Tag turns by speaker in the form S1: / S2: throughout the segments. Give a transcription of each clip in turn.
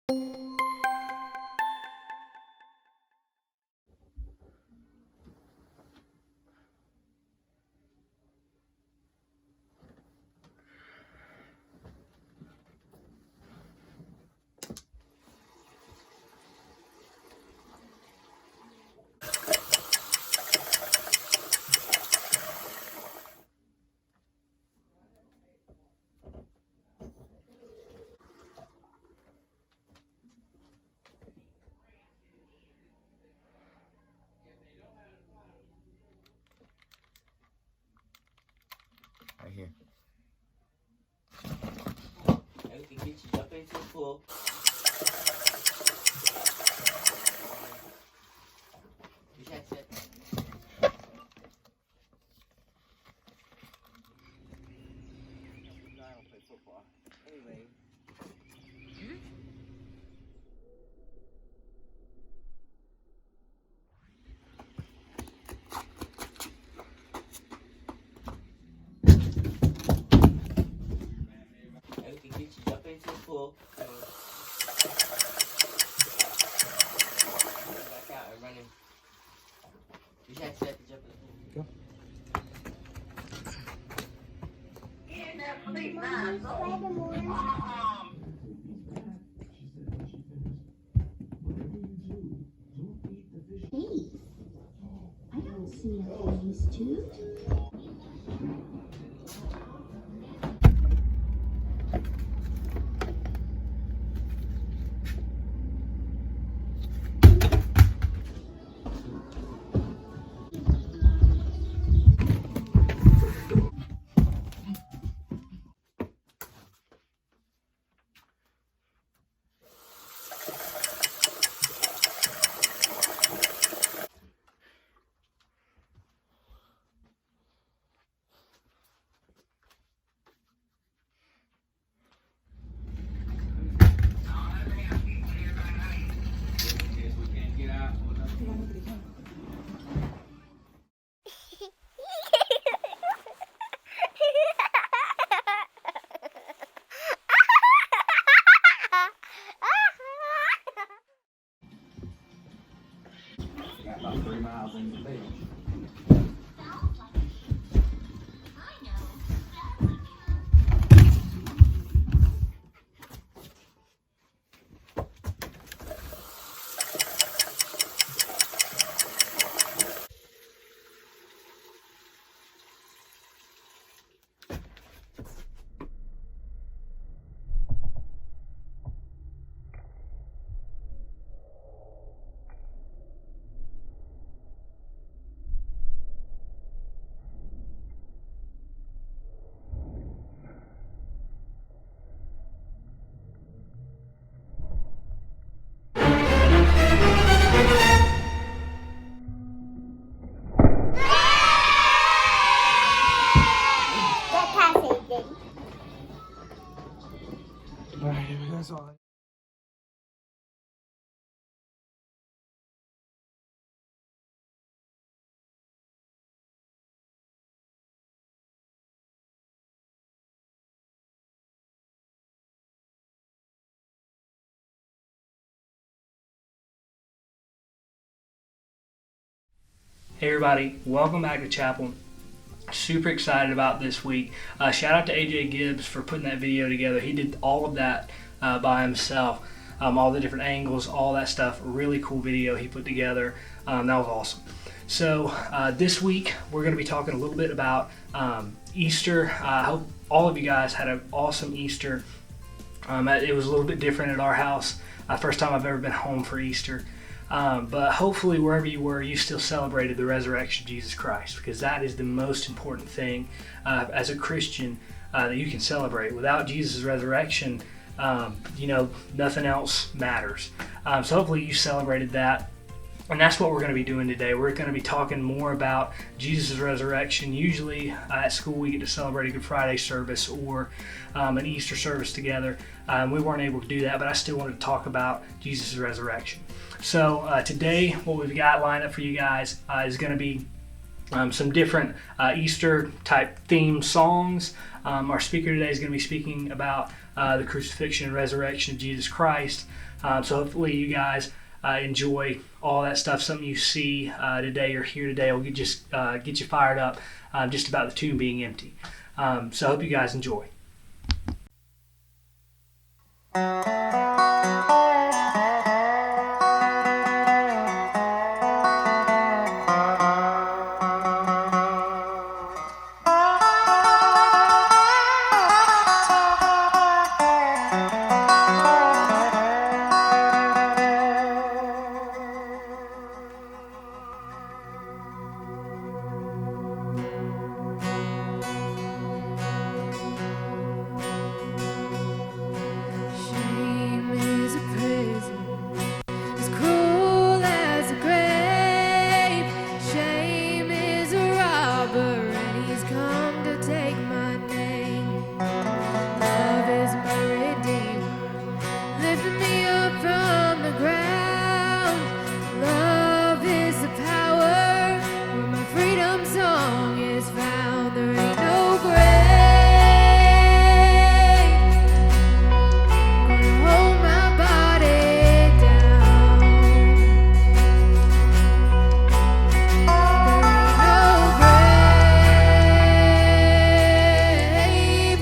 S1: Right here.
S2: Everything get you jump into the pool. You check it. I don't play football. Anyway. Everything get you jump into the pool. Back out and running. You check it to jump in the pool.
S1: Go.
S3: Hey, I don't see a face too.
S1: Got about 3 miles into the beach. Alright, that's all.
S4: Hey everybody, welcome back to Chapel. Super excited about this week. Shout out to AJ Gibbs for putting that video together. He did all of that by himself. All the different angles, all that stuff. Really cool video he put together. That was awesome. So this week we're going to be talking a little bit about Easter. I hope all of you guys had an awesome Easter. It was a little bit different at our house. First time I've ever been home for Easter. But hopefully wherever you were, you still celebrated the resurrection of Jesus Christ, because that is the most important thing as a Christian that you can celebrate. Without Jesus' resurrection, nothing else matters. So hopefully you celebrated that. And that's what we're going to be doing today. We're going to be talking more about Jesus' resurrection. Usually at school we get to celebrate a Good Friday service or an Easter service together. We weren't able to do that, but I still wanted to talk about Jesus' resurrection. So today what we've got lined up for you guys is going to be some different Easter type theme songs. Our speaker today is going to be speaking about the crucifixion and resurrection of Jesus Christ. So hopefully you guys enjoy all that stuff. Something you see today or hear today will just get you fired up just about the tomb being empty. So I hope you guys enjoy.
S5: Shame is a prison as cruel as a grave. Shame is a robber and he's come to take my name. Love is my redeemer, lifting me up from the ground. Love is the power where my freedom song is found. There ain't no grave hold my body down. There ain't no grave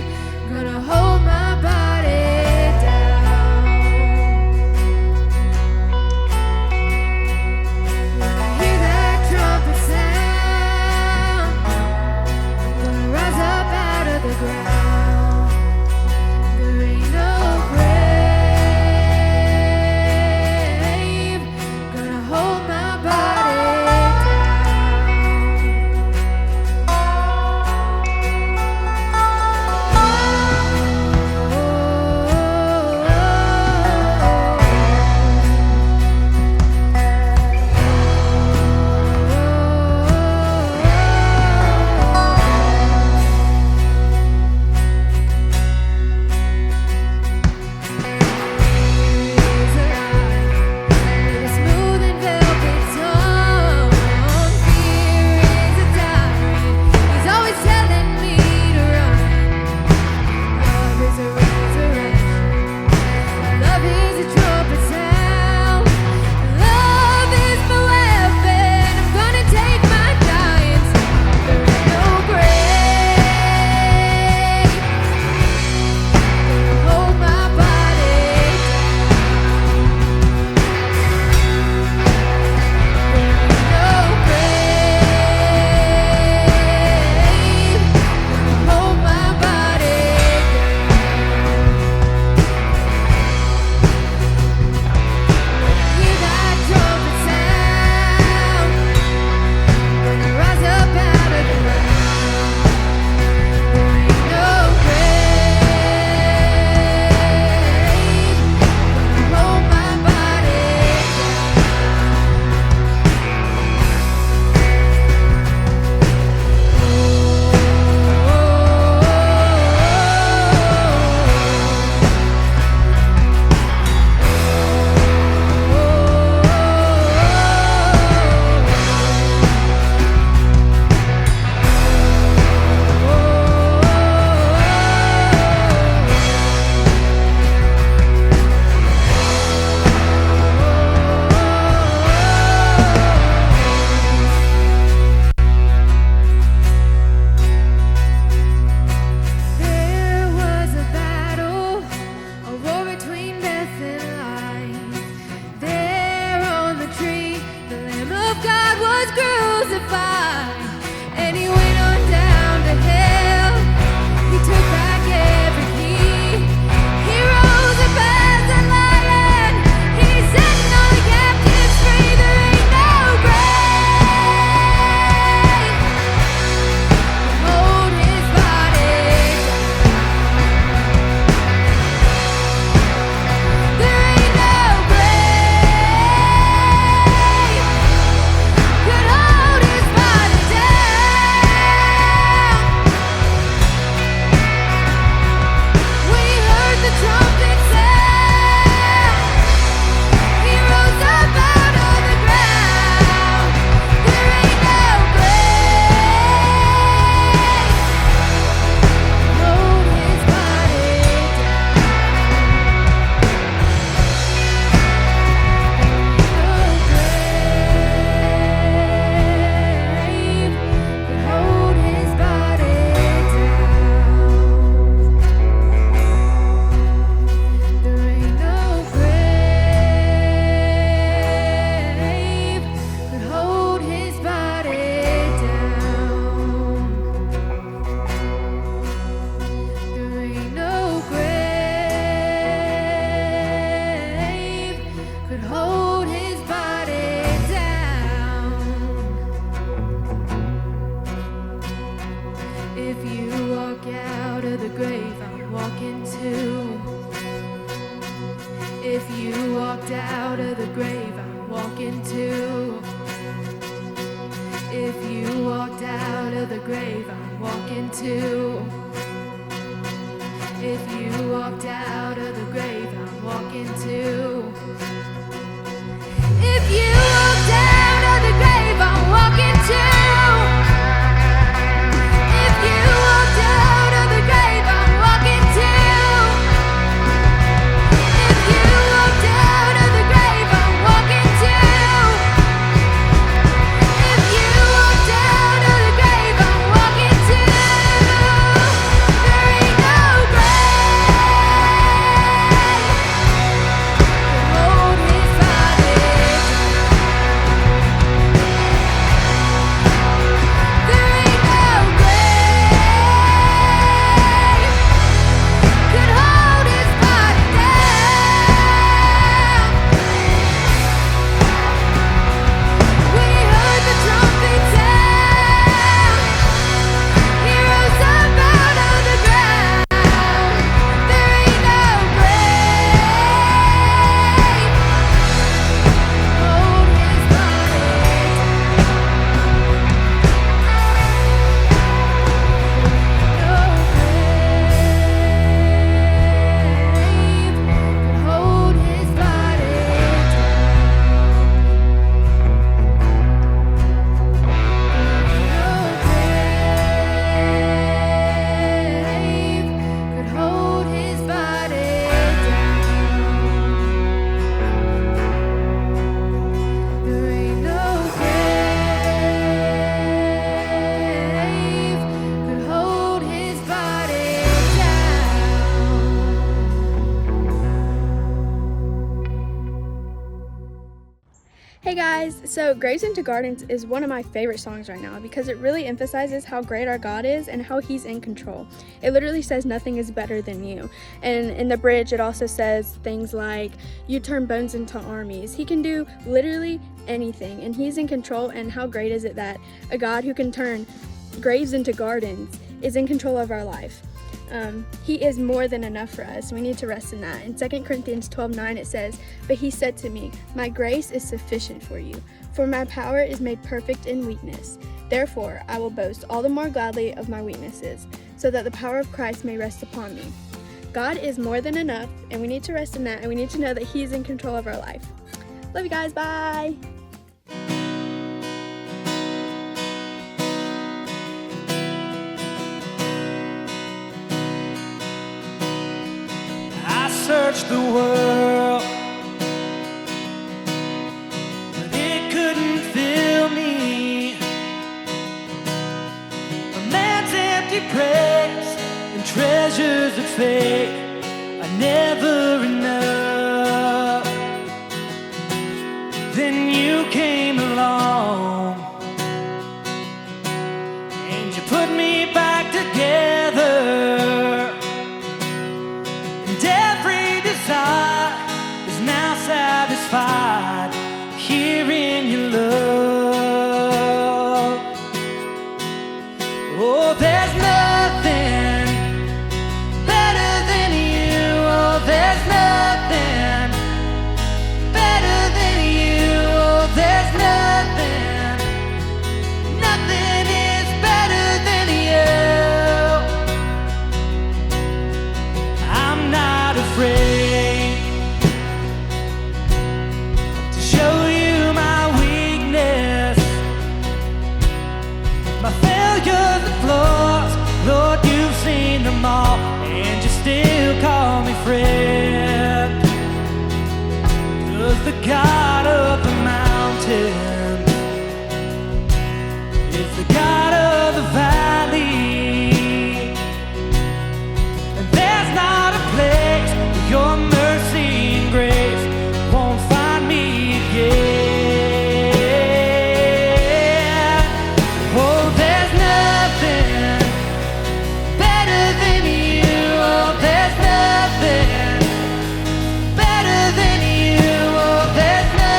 S5: gonna hold my body down. When I hear that trumpet sound, I'm gonna rise up out of the ground. There ain't no grave gonna hold my body smooth and velvet tongue. Fear is a tyrant. He's always telling me to run. Love is a resurrection. Love is a trumpet sound. Love is my weapon. I'm gonna take my giants. There ain't no grave gonna hold my body no grave gonna hold my body hear that trumpet sound, gonna rise up out of the ground. There ain't no grave gonna hold my body There was a battle, a war between death and life. There on the tree, the Lamb of God was crucified, and he went on down to hell. He took back every key. He rose up as a lion. He's setting all the captives free. There ain't no grave hold his body down. There ain't no grave could hold you walked out of the grave, I'm walking too. If you walked out of the grave, I'm walking too. If you walked out of the grave, I'm walking too. If you walked out of the grave, I'm walking too. If you walked out of the grave, I'm walking too. If you walked out of the grave, I'm walking too. If you walked out of the grave, I'm walking too. There ain't no grave can hold his body. There ain't no grave could hold his body down. We heard the trumpet sound. He rose up out of the ground. There ain't no grave hold his body. No grave can hold his body down. No grave could hold his body down. There ain't no grave could hold his body down.
S6: Hey guys, so Graves into Gardens is one of my favorite songs right now because it really emphasizes how great our God is and how He's in control. It literally says nothing is better than you. And in the bridge, it also says things like, you turn bones into armies. He can do literally anything, and He's in control. And how great is it that a God who can turn graves into gardens is in control of our life. He is more than enough for us. We need to rest in that. In 2 Corinthians 12:9 it says, "But He said to me, my grace is sufficient for you, for my power is made perfect in weakness. Therefore I will boast all the more gladly of my weaknesses, so that the power of Christ may rest upon me." God is more than enough, and we need to rest in that, and we need to know that He is in control of our life. Love you guys, bye!
S1: I searched the world, but it couldn't fill me. A man's empty praise and treasures of faith are never enough. Then you came along and you put me back together. And every desire is now satisfied here in your love. Oh, there's nothing better than you. Oh, there's nothing better than you. Oh, there's nothing, nothing is better than you. I'm not afraid to show you my weakness, my failures and flaws. Lord, you've seen them all, and you still call me friend. 'Cause the God of the mountain is the God of the valley. And there's not a place where your mercy and grace won't find me again. Oh, there's nothing better than you. Oh, there's nothing better than you. Oh, there's nothing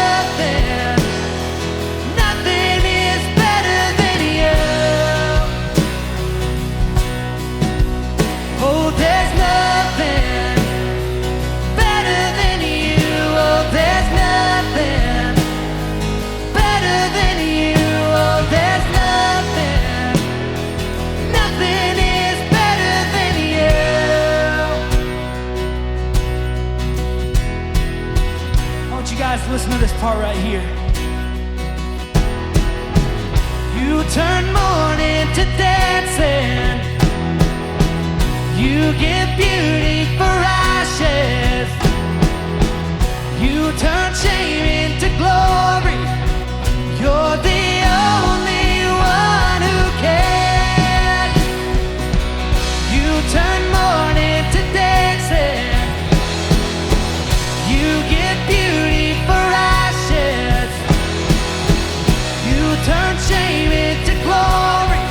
S1: you guys to listen to this part right here. You turn mourning to dancing. You give beauty for ashes. You turn shame into glory. You're the only one who can. You turn mourning to dancing. You give beauty for ashes. You turn shame into glory.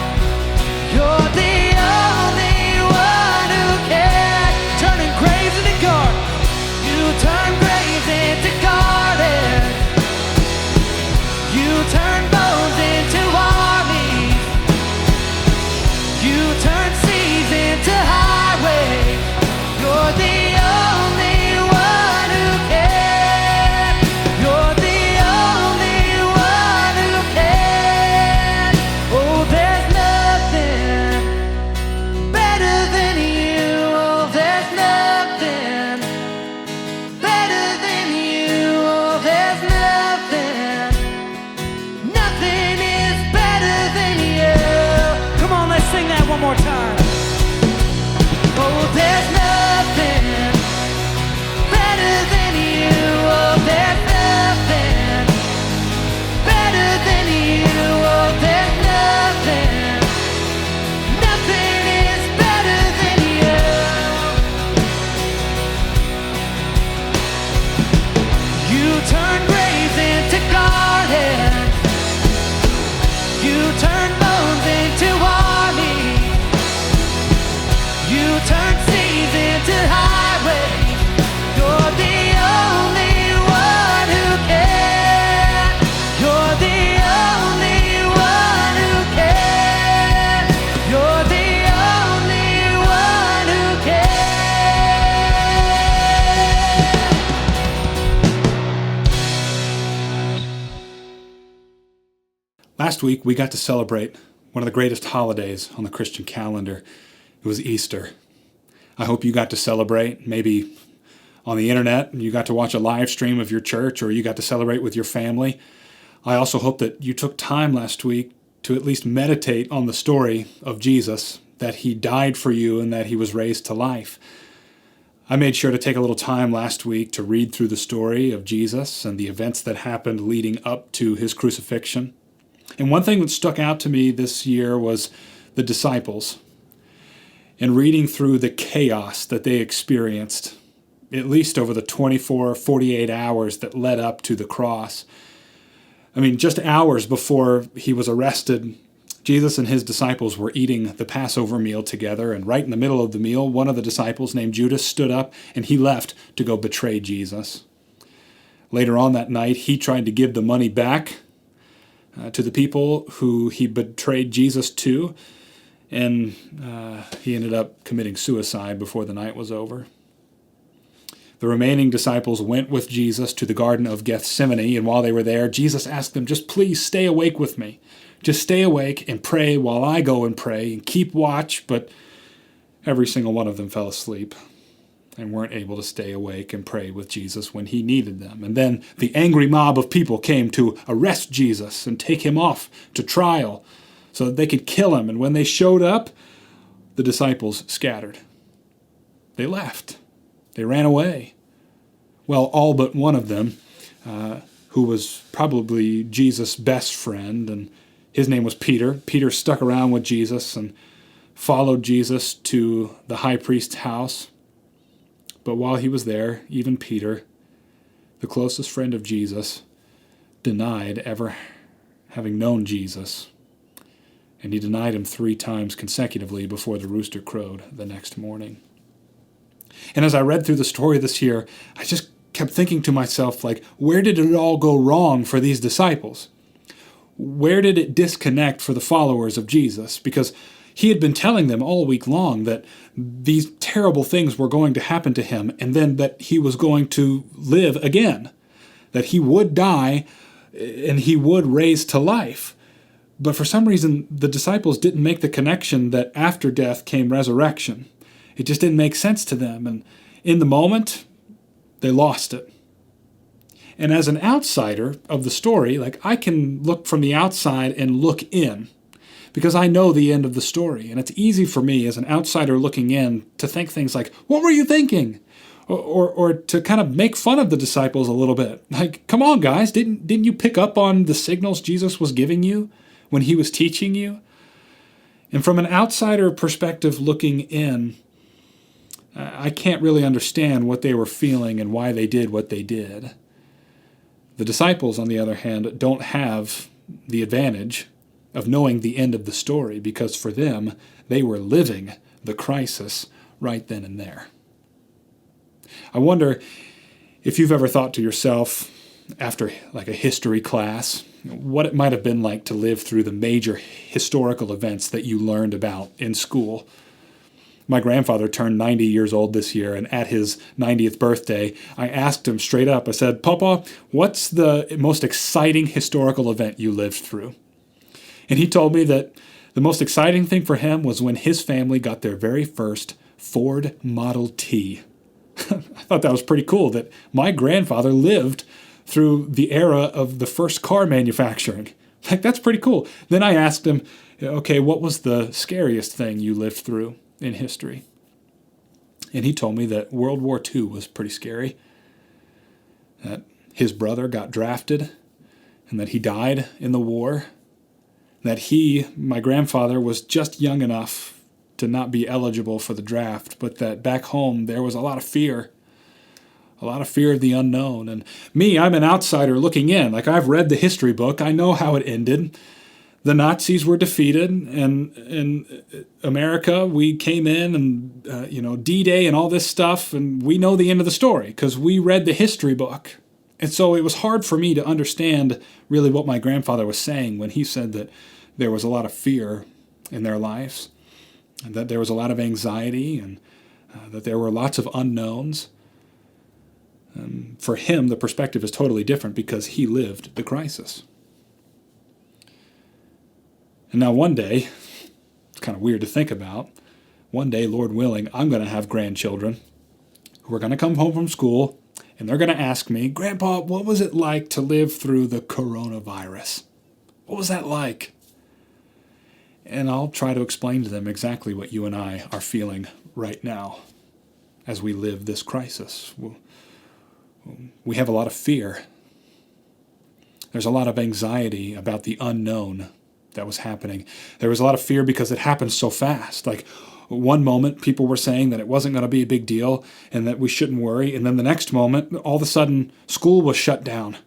S1: You're the only one who can. Turning graves into gardens. You turn graves into gardens. You turn bones into armies. You turn seas into highways. You're the only one who can. You're the only one who can. Oh, there's nothing better than you. Oh, there's nothing better than you. Oh, there's nothing. Nothing is better than you. Come on, let's sing that one more time. Oh, there's nothing better than you. Oh, there's nothing better than you. Oh, there's nothing. Nothing is better than you. You turn graves into gardens. You turn bones into armies. You turn seas into highways. You're the only one who can. You're the only one who can. You're the only one who can.
S7: Last week, we got to celebrate one of the greatest holidays on the Christian calendar. It was Easter. I hope you got to celebrate, maybe on the internet, you got to watch a live stream of your church, or you got to celebrate with your family. I also hope that you took time last week to at least meditate on the story of Jesus, that he died for you and that he was raised to life. I made sure to take a little time last week to read through the story of Jesus and the events that happened leading up to his crucifixion. And one thing that stuck out to me this year was the disciples. And reading through the chaos that they experienced, at least over the 48 hours that led up to the cross. I mean, just hours before he was arrested, Jesus and his disciples were eating the Passover meal together, and right in the middle of the meal, one of the disciples named Judas stood up and he left to go betray Jesus. Later on that night, he tried to give the money back to the people who he betrayed Jesus to, and he ended up committing suicide before the night was over. The remaining disciples went with Jesus to the Garden of Gethsemane, and while they were there, Jesus asked them, just please stay awake with me. Just stay awake and pray while I go and pray, and keep watch, but every single one of them fell asleep and weren't able to stay awake and pray with Jesus when he needed them. And then the angry mob of people came to arrest Jesus and take him off to trial so that they could kill him. And when they showed up, the disciples scattered. They left. They ran away. Well, all but one of them, who was probably Jesus' best friend, and his name was Peter. Peter stuck around with Jesus and followed Jesus to the high priest's house. But while he was there, even Peter, the closest friend of Jesus, denied ever having known Jesus. And he denied him 3 times consecutively before the rooster crowed the next morning. And as I read through the story this year, I just kept thinking to myself, like, where did it all go wrong for these disciples? Where did it disconnect for the followers of Jesus? Because he had been telling them all week long that these terrible things were going to happen to him, and then that he was going to live again, that he would die and he would raise to life. But for some reason, the disciples didn't make the connection that after death came resurrection. It just didn't make sense to them, and in the moment, they lost it. And as an outsider of the story, like I can look from the outside and look in because I know the end of the story. And it's easy for me as an outsider looking in to think things like, what were you thinking? Or to kind of make fun of the disciples a little bit. Like, come on, guys, didn't you pick up on the signals Jesus was giving you when he was teaching you? And from an outsider perspective looking in, I can't really understand what they were feeling and why they did what they did. The disciples, on the other hand, don't have the advantage of knowing the end of the story because for them, they were living the crisis right then and there. I wonder if you've ever thought to yourself, after like a history class, what it might have been like to live through the major historical events that you learned about in school. My grandfather turned 90 years old this year, and at his 90th birthday, I asked him straight up, I said, Papa, what's the most exciting historical event you lived through? And he told me that the most exciting thing for him was when his family got their very first Ford Model T. I thought that was pretty cool that my grandfather lived through the era of the first car manufacturing. Like, that's pretty cool. Then I asked him, okay, what was the scariest thing you lived through in history? And he told me that World War II was pretty scary, that his brother got drafted and that he died in the war, that he, my grandfather, was just young enough to not be eligible for the draft, but that back home there was a lot of fear of the unknown. And me, I'm an outsider looking in. Like, I've read the history book. I know how it ended. The Nazis were defeated, and in America, we came in and, D-Day and all this stuff, and we know the end of the story because we read the history book. And so it was hard for me to understand really what my grandfather was saying when he said that there was a lot of fear in their lives, and that there was a lot of anxiety, and that there were lots of unknowns. For him, the perspective is totally different because he lived the crisis. And now one day, it's kind of weird to think about, one day, Lord willing, I'm going to have grandchildren who are going to come home from school, and they're going to ask me, Grandpa, what was it like to live through the coronavirus? What was that like? And I'll try to explain to them exactly what you and I are feeling right now as we live this crisis. We have a lot of fear. There's a lot of anxiety about the unknown that was happening. There was a lot of fear because it happened so fast. Like, one moment, people were saying that it wasn't going to be a big deal and that we shouldn't worry. And then the next moment, all of a sudden, school was shut down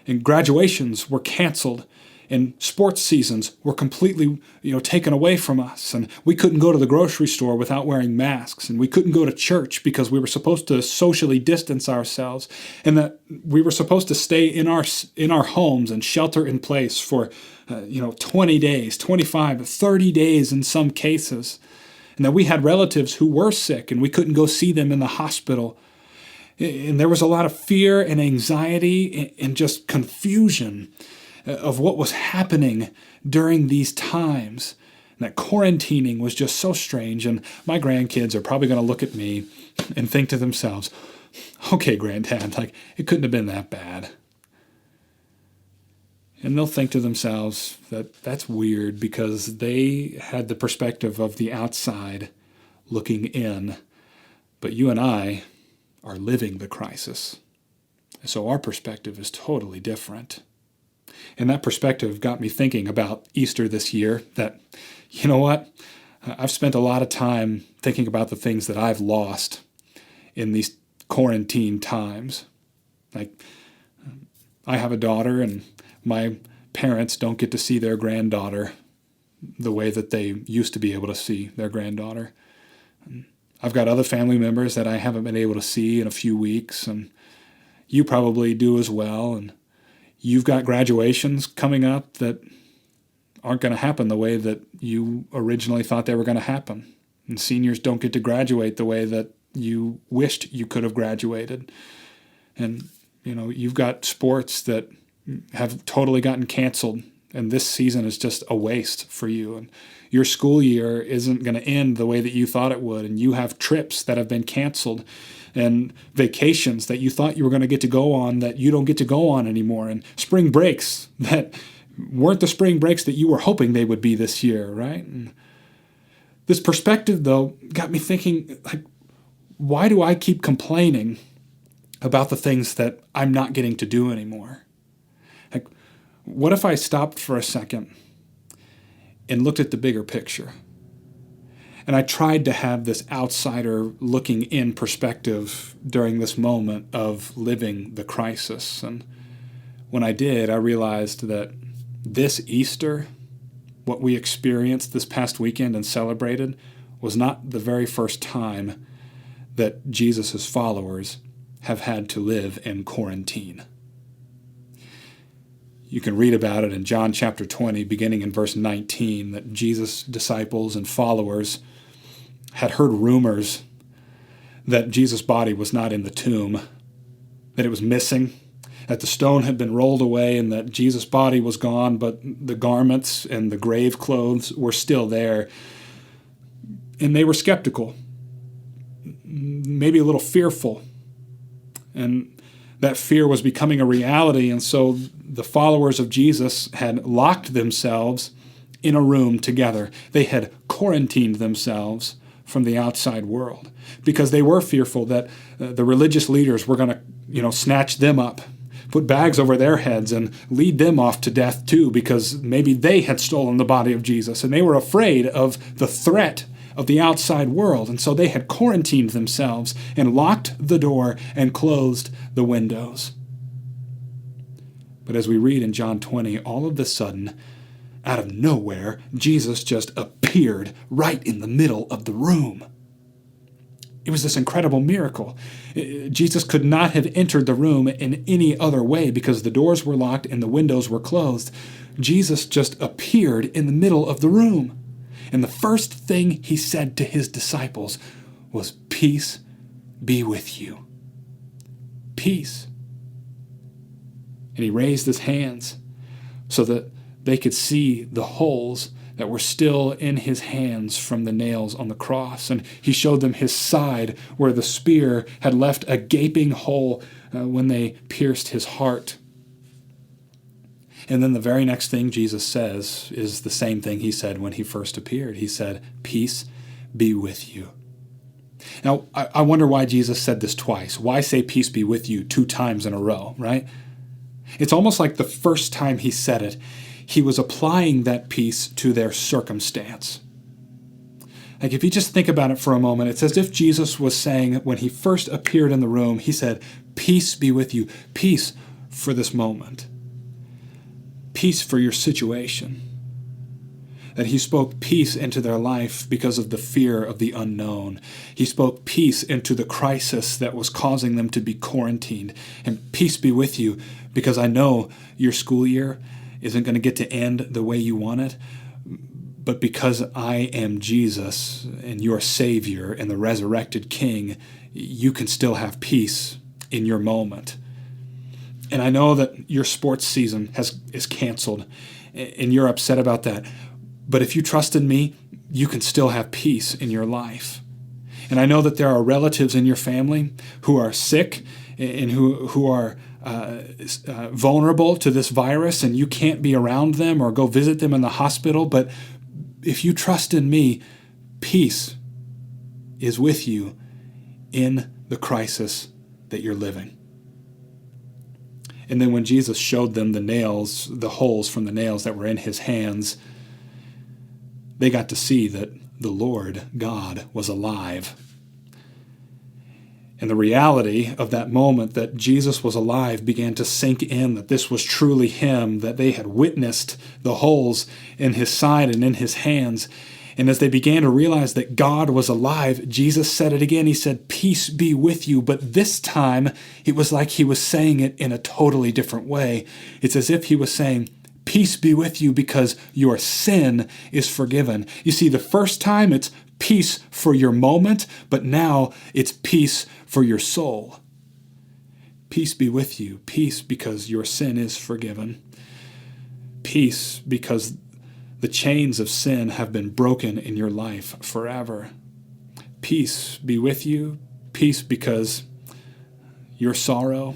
S7: and graduations were canceled and sports seasons were completely, taken away from us. And we couldn't go to the grocery store without wearing masks. And we couldn't go to church because we were supposed to socially distance ourselves. And that we were supposed to stay in our homes and shelter in place for, 20 days, 25, 30 days in some cases. And that we had relatives who were sick and we couldn't go see them in the hospital. And there was a lot of fear and anxiety and just confusion of what was happening during these times. And that quarantining was just so strange. And my grandkids are probably going to look at me and think to themselves, okay, Granddad, it couldn't have been that bad. And they'll think to themselves that that's weird because they had the perspective of the outside looking in. But you and I are living the crisis. So our perspective is totally different. And that perspective got me thinking about Easter this year, that, you know what? I've spent a lot of time thinking about the things that I've lost in these quarantine times. Like, I have a daughter, and my parents don't get to see their granddaughter the way that they used to be able to see their granddaughter. I've got other family members that I haven't been able to see in a few weeks, and you probably do as well. And you've got graduations coming up that aren't going to happen the way that you originally thought they were going to happen. And seniors don't get to graduate the way that you wished you could have graduated. And, you've got sports that have totally gotten canceled, and this season is just a waste for you. And your school year isn't going to end the way that you thought it would, and you have trips that have been canceled. and vacations that you thought you were going to get to go on that you don't get to go on anymore, and spring breaks that weren't the spring breaks that you were hoping they would be this year, right? And this perspective, though, got me thinking, like, why do I keep complaining about the things that I'm not getting to do anymore? Like, what if I stopped for a second and looked at the bigger picture? And I tried to have this outsider looking in perspective during this moment of living the crisis. And when I did, I realized that this Easter, what we experienced this past weekend and celebrated, was not the very first time that Jesus' followers have had to live in quarantine. You can read about it in John chapter 20, beginning in verse 19, that Jesus' disciples and followers had heard rumors that Jesus' body was not in the tomb, that it was missing, that the stone had been rolled away, and that Jesus' body was gone, but the garments and the grave clothes were still there. And they were skeptical, maybe a little fearful. And that fear was becoming a reality, and so the followers of Jesus had locked themselves in a room together. They had quarantined themselves from the outside world because they were fearful that the religious leaders were going to, snatch them up, put bags over their heads, and lead them off to death too, because maybe they had stolen the body of Jesus, and they were afraid of the threat of the outside world. And so they had quarantined themselves and locked the door and closed the windows. But as we read in John 20, all of a sudden, out of nowhere, Jesus just appeared right in the middle of the room. It was this incredible miracle. Jesus could not have entered the room in any other way because the doors were locked and the windows were closed. Jesus just appeared in the middle of the room. And the first thing he said to his disciples was, "Peace be with you." Peace. And he raised his hands so that they could see the holes that were still in his hands from the nails on the cross. And he showed them his side where the spear had left a gaping hole when they pierced his heart. And then the very next thing Jesus says is the same thing he said when he first appeared. He said, "Peace be with you." Now, I wonder why Jesus said this twice. Why say peace be with you 2 times in a row, right? It's almost like the first time he said it, he was applying that peace to their circumstance. Like, if you just think about it for a moment, it's as if Jesus was saying, when he first appeared in the room, he said, "Peace be with you." Peace for this moment. Peace for your situation. That he spoke peace into their life because of the fear of the unknown. He spoke peace into the crisis that was causing them to be quarantined. And peace be with you because I know your school year isn't going to get to end the way you want it, but because I am Jesus and your Savior and the resurrected King, you can still have peace in your moment. And I know that your sports season is canceled, and you're upset about that. But if you trust in me, you can still have peace in your life. And I know that there are relatives in your family who are sick and who are vulnerable to this virus, and you can't be around them or go visit them in the hospital. But if you trust in me, peace is with you in the crisis that you're living. And then when Jesus showed them the holes from the nails that were in his hands, they got to see that the Lord God was alive. And the reality of that moment that Jesus was alive began to sink in, that this was truly him, that they had witnessed the holes in his side and in his hands. And as they began to realize that God was alive, Jesus said it again. He said, "Peace be with you." But this time, it was like he was saying it in a totally different way. It's as if he was saying, "Peace be with you because your sin is forgiven." You see, the first time it's peace for your moment, but now it's peace for your soul. Peace be with you. Peace because your sin is forgiven. Peace because the chains of sin have been broken in your life forever. Peace be with you. peace because your sorrow,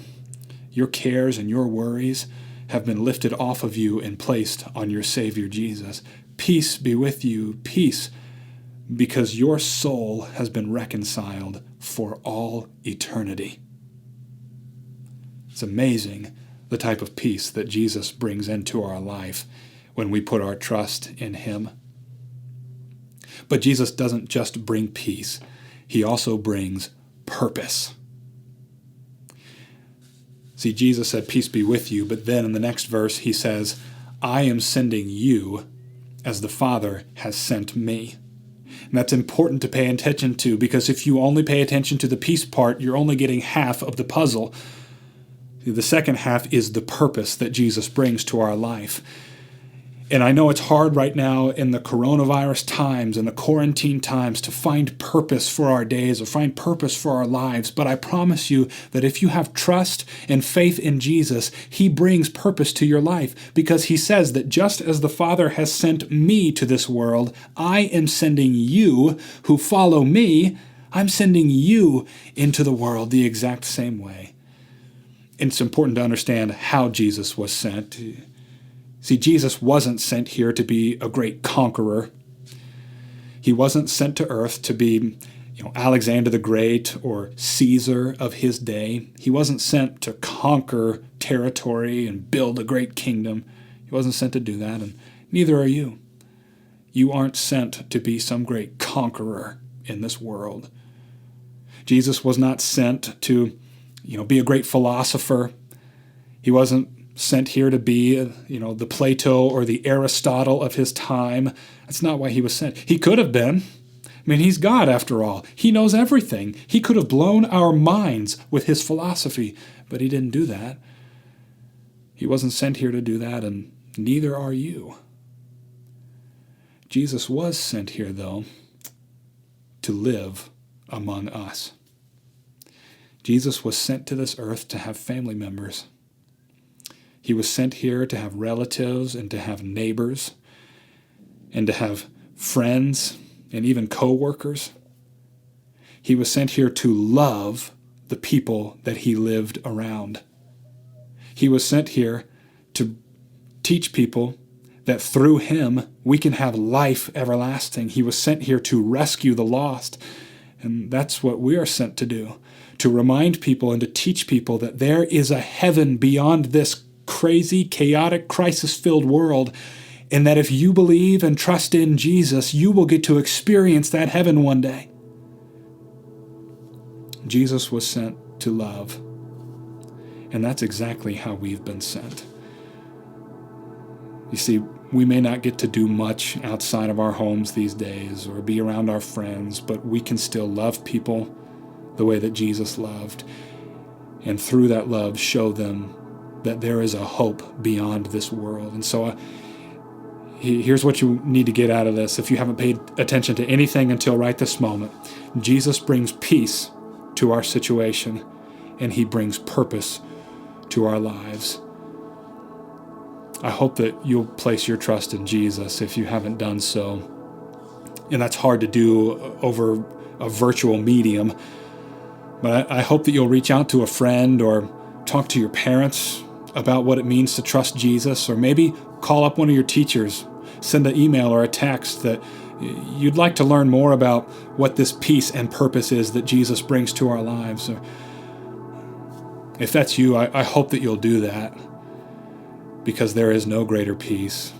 S7: your cares, and your worries have been lifted off of you and placed on your Savior Jesus. Peace be with you. Peace because your soul has been reconciled for all eternity. It's amazing the type of peace that Jesus brings into our life when we put our trust in him. But Jesus doesn't just bring peace, he also brings purpose. See, Jesus said, peace be with you, but then in the next verse he says, I am sending you as the Father has sent me. And that's important to pay attention to, because if you only pay attention to the peace part, you're only getting half of the puzzle. The second half is the purpose that Jesus brings to our life. And I know it's hard right now in the coronavirus times and the quarantine times to find purpose for our days or find purpose for our lives. But I promise you that if you have trust and faith in Jesus, he brings purpose to your life, because he says that just as the Father has sent me to this world, I am sending you who follow me. I'm sending you into the world the exact same way. And it's important to understand how Jesus was sent. See, Jesus wasn't sent here to be a great conqueror. He wasn't sent to earth to be, Alexander the Great or Caesar of his day. He wasn't sent to conquer territory and build a great kingdom. He wasn't sent to do that, and neither are you. You aren't sent to be some great conqueror in this world. Jesus was not sent to, be a great philosopher. He wasn't sent here to be, the Plato or the Aristotle of his time. That's not why he was sent. He could have been. He's God after all. He knows everything. He could have blown our minds with his philosophy, but he didn't do that. He wasn't sent here to do that, and neither are you. Jesus was sent here, though, to live among us. Jesus was sent to this earth to have family members. He was sent here to have relatives and to have neighbors and to have friends and even co-workers. He was sent here to love the people that he lived around. He was sent here to teach people that through him we can have life everlasting. He was sent here to rescue the lost. And that's what we are sent to do, to remind people and to teach people that there is a heaven beyond this crazy, chaotic, crisis-filled world, and that if you believe and trust in Jesus, you will get to experience that heaven one day. Jesus was sent to love, and that's exactly how we've been sent. You see, we may not get to do much outside of our homes these days or be around our friends, but we can still love people the way that Jesus loved, and through that love show them that there is a hope beyond this world. And so here's what you need to get out of this. If you haven't paid attention to anything until right this moment, Jesus brings peace to our situation, and he brings purpose to our lives. I hope that you'll place your trust in Jesus if you haven't done so. And that's hard to do over a virtual medium. But I hope that you'll reach out to a friend or talk to your parents about what it means to trust Jesus, or maybe call up one of your teachers, send an email or a text that you'd like to learn more about what this peace and purpose is that Jesus brings to our lives. If that's you, I hope that you'll do that, because there is no greater peace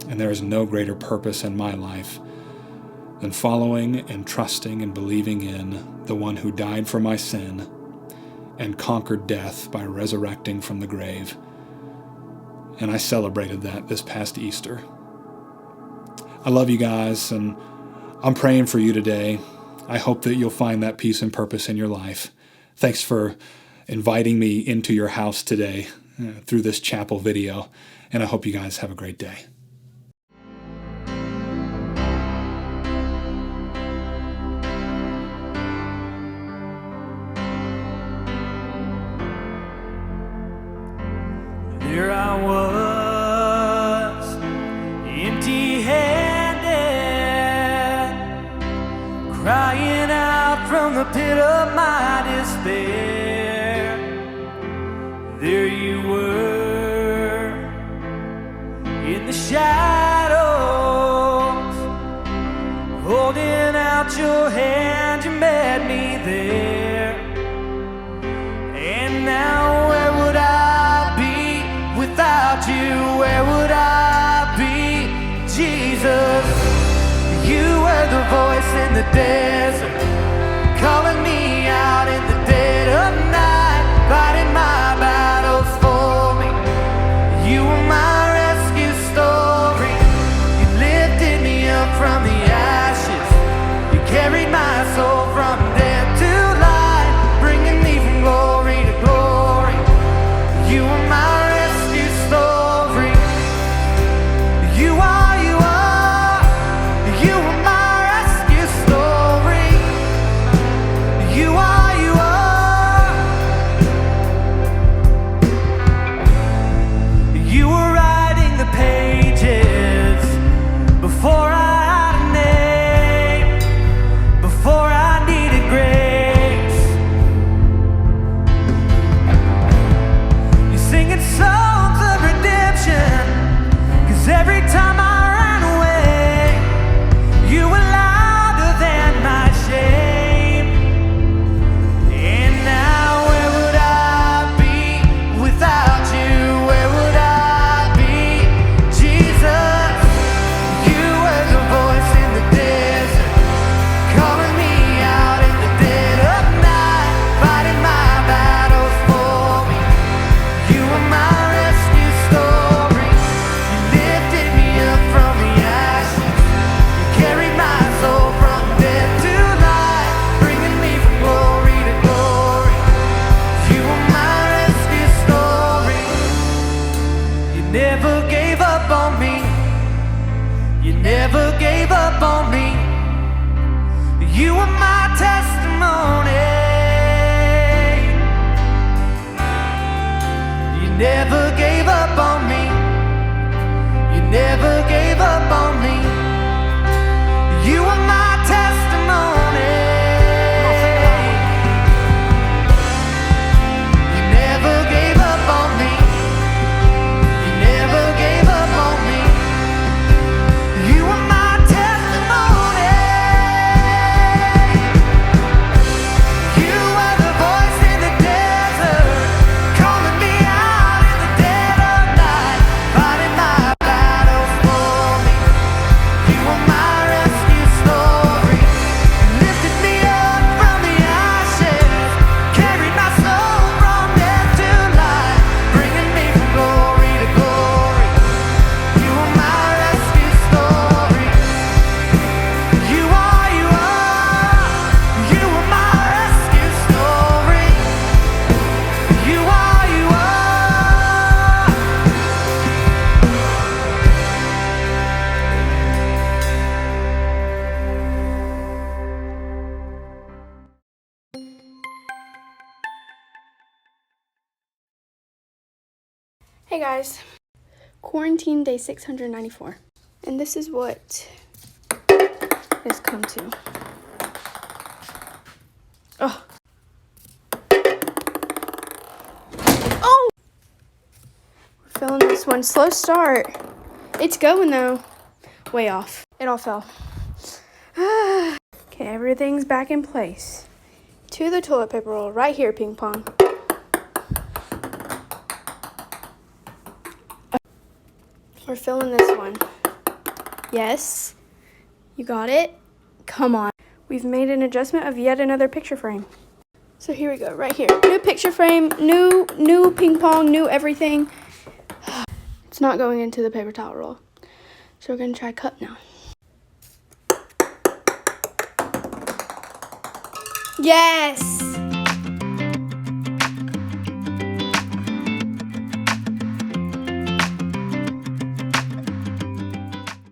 S7: and there is no greater purpose in my life than following and trusting and believing in the one who died for my sin and conquered death by resurrecting from the grave. And I celebrated that this past Easter. I love you guys, and I'm praying for you today. I hope that you'll find that peace and purpose in your life. Thanks for inviting me into your house today through this chapel video, and I hope you guys have a great day.
S1: There I was, empty-handed, crying out from the pit of my despair, there you were in the shadows, holding out your hand. You met me there. And now where would I be without you? Where would I be? Jesus, you were the voice in the desert, calling me out in the dead of night, fighting my battles for me. You were my rescue story. You lifted me up from the ashes. You carried my soul from death to life, bringing me from glory to glory. You were my rescue story. You are, you are, you were my rescue story. You are, you are. You were writing the pages before I had a name, before I needed grace. You're singing songs of redemption, 'cause every time I ran away, you were louder than my shame. And now where would I be without you? Where would I be? Jesus, you were the voice in the desert, calling me out in the dead of night, fighting my battles for me. You were my rescue story. You lifted me up from the ashes. You carried my soul from death to life, bringing me from glory to glory. You were my rescue story. You never gave up on me. You never gave up on me. You were my testimony. You never gave up on me. You never gave up on me. You were my testimony. You never gave up on me. You never gave up on me. You were my testimony. You were the voice in the desert, calling me out in the dead of night, fighting my battles for me. You were my rescue story. You lifted me up from the ashes, carried my soul from death to life, bringing me from glory to glory. You were my rescue story. You are, you are, you were my rescue story. You are, you are.
S6: Hey guys, quarantine day 694, and this is what it's come to. Oh. Oh! We're filling this one. Slow start. It's going though. Way off. It all fell. Okay, everything's back in place. To the toilet paper roll right here, ping pong. We're filling this one. Yes. You got it? Come on. We've made an adjustment of yet another picture frame. So here we go, right here. New picture frame, new ping pong, new everything. It's not going into the paper towel roll. So we're gonna try cup now. Yes!